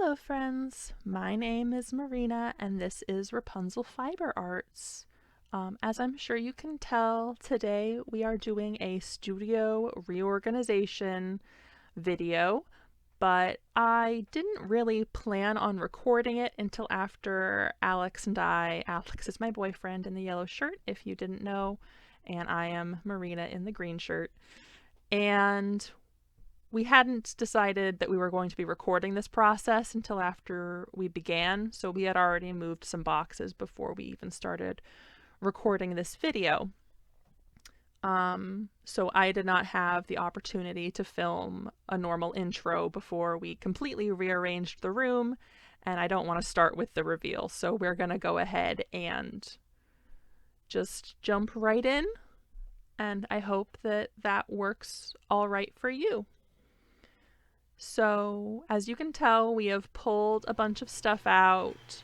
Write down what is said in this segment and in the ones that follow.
Hello friends, my name is Marina and this is Rapunzel Fiber Arts. As I'm sure you can tell, today we are doing a studio reorganization video, but I didn't really plan on recording it until after Alex is my boyfriend in the yellow shirt if you didn't know, and I am Marina in the green shirt, and we hadn't decided that we were going to be recording this process until after we began, so we had already moved some boxes before we even started recording this video. So I did not have the opportunity to film a normal intro before we completely rearranged the room, and I don't want to start with the reveal, so we're going to go ahead and just jump right in, and I hope that that works all right for you. So, as you can tell, we have pulled a bunch of stuff out.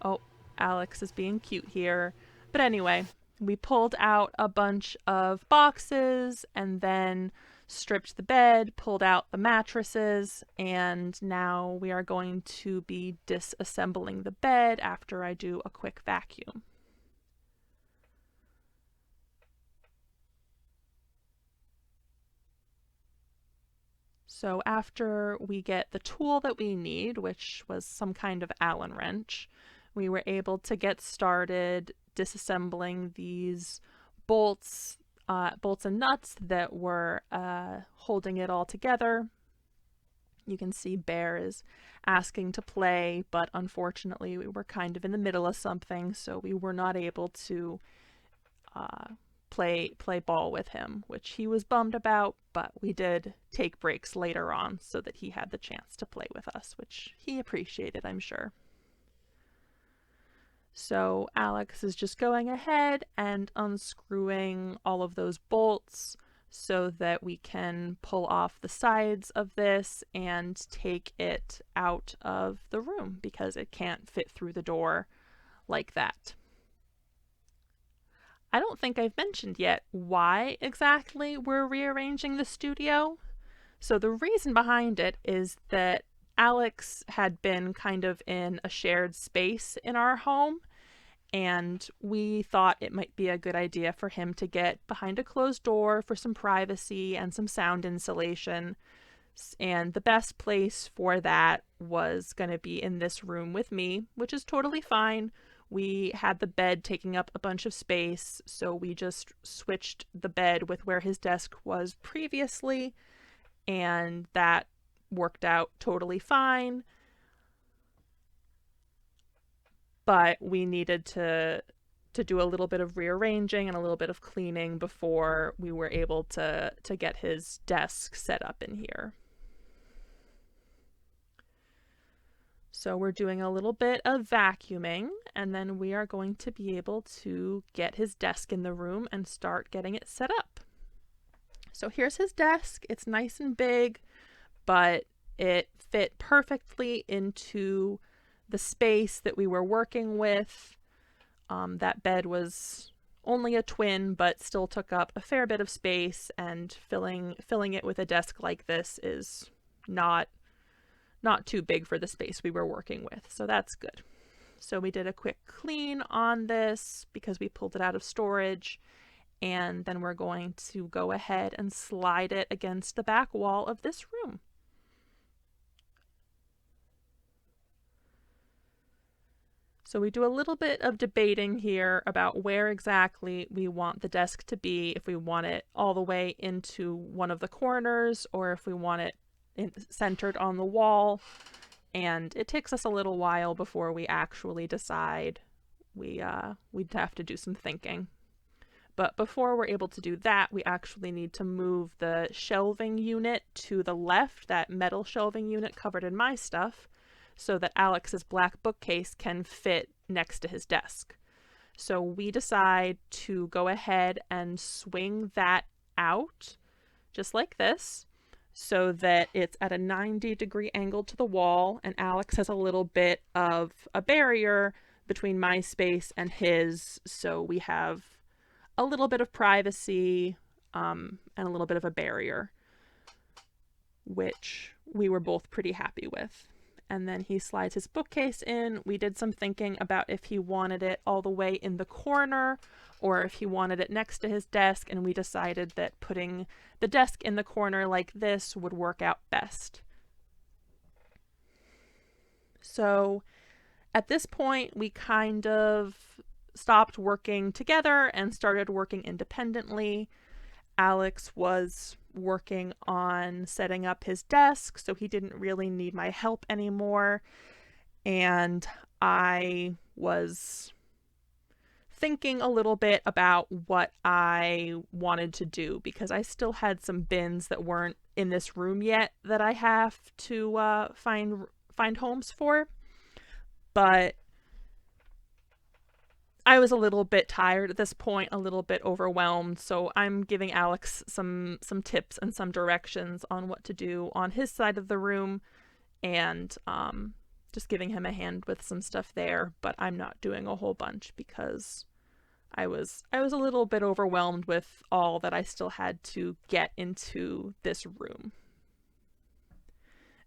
Oh, Alex is being cute here. But anyway, we pulled out a bunch of boxes and then stripped the bed, pulled out the mattresses, and now we are going to be disassembling the bed after I do a quick vacuum. So after we get the tool that we need, which was some kind of Allen wrench, we were able to get started disassembling these bolts and nuts that were holding it all together. You can see Bear is asking to play, but unfortunately we were kind of in the middle of something, so we were not able to play ball with him, which he was bummed about, but we did take breaks later on so that he had the chance to play with us, which he appreciated, I'm sure. So Alex is just going ahead and unscrewing all of those bolts so that we can pull off the sides of this and take it out of the room because it can't fit through the door like that. I don't think I've mentioned yet why exactly we're rearranging the studio. So the reason behind it is that Alex had been kind of in a shared space in our home, and we thought it might be a good idea for him to get behind a closed door for some privacy and some sound insulation. And the best place for that was going to be in this room with me, which is totally fine. We had the bed taking up a bunch of space, so we just switched the bed with where his desk was previously, and that worked out totally fine. But we needed to do a little bit of rearranging and a little bit of cleaning before we were able to get his desk set up in here. So we're doing a little bit of vacuuming, and then we are going to be able to get his desk in the room and start getting it set up. So here's his desk. It's nice and big, but it fit perfectly into the space that we were working with. That bed was only a twin, but still took up a fair bit of space, and filling it with a desk like this is not too big for the space we were working with, so that's good. So we did a quick clean on this because we pulled it out of storage, and then we're going to go ahead and slide it against the back wall of this room. So we do a little bit of debating here about where exactly we want the desk to be, if we want it all the way into one of the corners or if we want it centered on the wall, and it takes us a little while before we actually decide. We'd have to do some thinking. But before we're able to do that, we actually need to move the shelving unit to the left, that metal shelving unit covered in my stuff, so that Alex's black bookcase can fit next to his desk. So we decide to go ahead and swing that out just like this, so that it's at a 90-degree angle to the wall, and Alex has a little bit of a barrier between my space and his, so we have a little bit of privacy and a little bit of a barrier, which we were both pretty happy with. And then he slides his bookcase in. We did some thinking about if he wanted it all the way in the corner or if he wanted it next to his desk, and we decided that putting the desk in the corner like this would work out best. So at this point, we kind of stopped working together and started working independently. Alex was working on setting up his desk, so he didn't really need my help anymore. And I was thinking a little bit about what I wanted to do because I still had some bins that weren't in this room yet that I have to find homes for. But I was a little bit tired at this point, a little bit overwhelmed, so I'm giving Alex some tips and some directions on what to do on his side of the room, and just giving him a hand with some stuff there. But I'm not doing a whole bunch because I was a little bit overwhelmed with all that I still had to get into this room.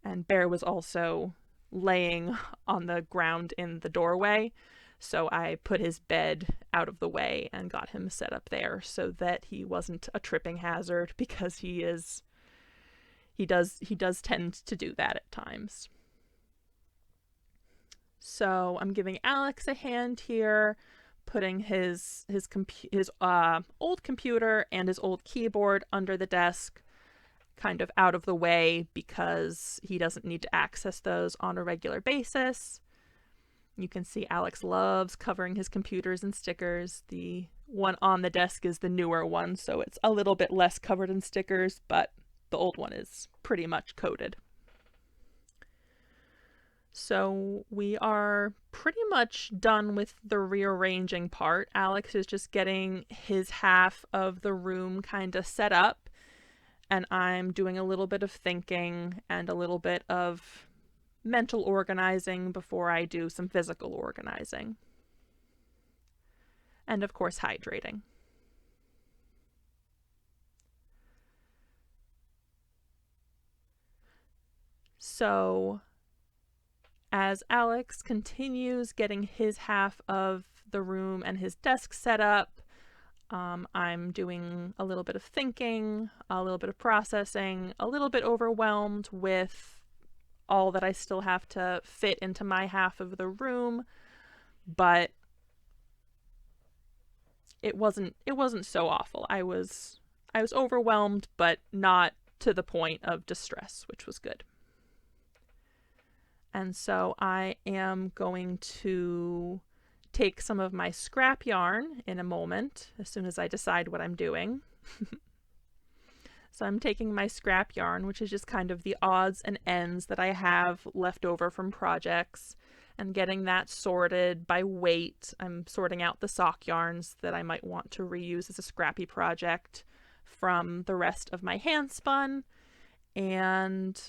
And Bear was also laying on the ground in the doorway. So I put his bed out of the way and got him set up there so that he wasn't a tripping hazard, because he does tend to do that at times. So I'm giving Alex a hand here, putting his old computer and his old keyboard under the desk, kind of out of the way because he doesn't need to access those on a regular basis. You can see Alex loves covering his computers in stickers. The one on the desk is the newer one, so it's a little bit less covered in stickers, but the old one is pretty much coated. So we are pretty much done with the rearranging part. Alex is just getting his half of the room kind of set up, and I'm doing a little bit of thinking and a little bit of mental organizing before I do some physical organizing. And of course, hydrating. So as Alex continues getting his half of the room and his desk set up, I'm doing a little bit of thinking, a little bit of processing, a little bit overwhelmed with all that I still have to fit into my half of the room, but it wasn't so awful. I was overwhelmed, but not to the point of distress, which was good. And so I am going to take some of my scrap yarn in a moment, as soon as I decide what I'm doing. So I'm taking my scrap yarn, which is just kind of the odds and ends that I have left over from projects, and getting that sorted by weight. I'm sorting out the sock yarns that I might want to reuse as a scrappy project from the rest of my hand spun, and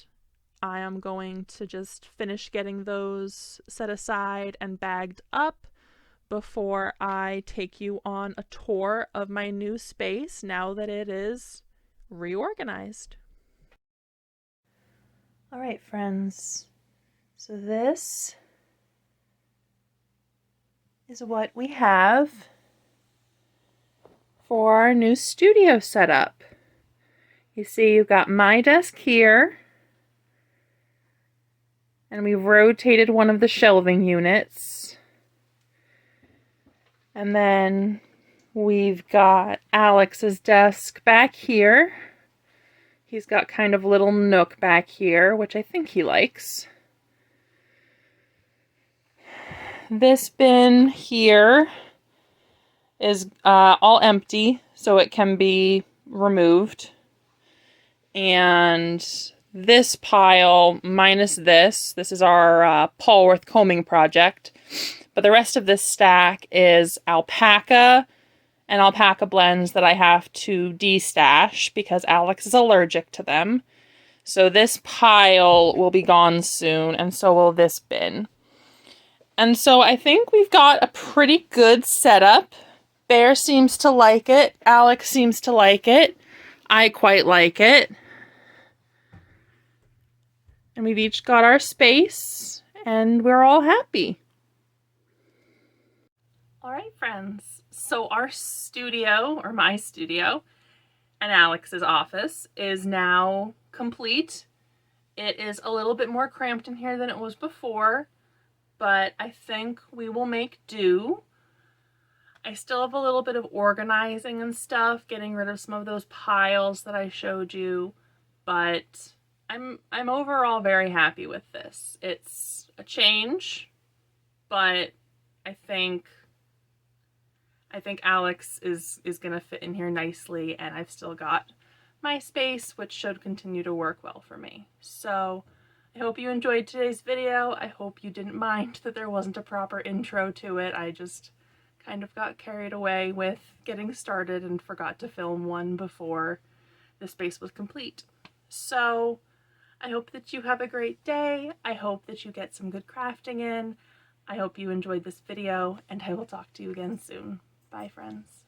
I am going to just finish getting those set aside and bagged up before I take you on a tour of my new space now that it is reorganized. All right, friends. So this is what we have for our new studio setup. You see, you've got my desk here, and we've rotated one of the shelving units. And then we've got Alex's desk back here. He's got kind of a little nook back here, which I think he likes. This bin here is all empty, so it can be removed. And this pile, minus this is our Polworth combing project. But the rest of this stack is alpaca and alpaca blends that I have to de-stash because Alex is allergic to them. So this pile will be gone soon, and so will this bin. And so I think we've got a pretty good setup. Bear seems to like it. Alex seems to like it. I quite like it. And we've each got our space and we're all happy. All right, friends. So our studio, or my studio, and Alex's office is now complete. It is a little bit more cramped in here than it was before, but I think we will make do. I still have a little bit of organizing and stuff, getting rid of some of those piles that I showed you, but I'm overall very happy with this. It's a change, but I think Alex is gonna fit in here nicely, and I've still got my space, which should continue to work well for me. So I hope you enjoyed today's video. I hope you didn't mind that there wasn't a proper intro to it. I just kind of got carried away with getting started and forgot to film one before the space was complete. So I hope that you have a great day. I hope that you get some good crafting in. I hope you enjoyed this video, and I will talk to you again soon. Bye, friends.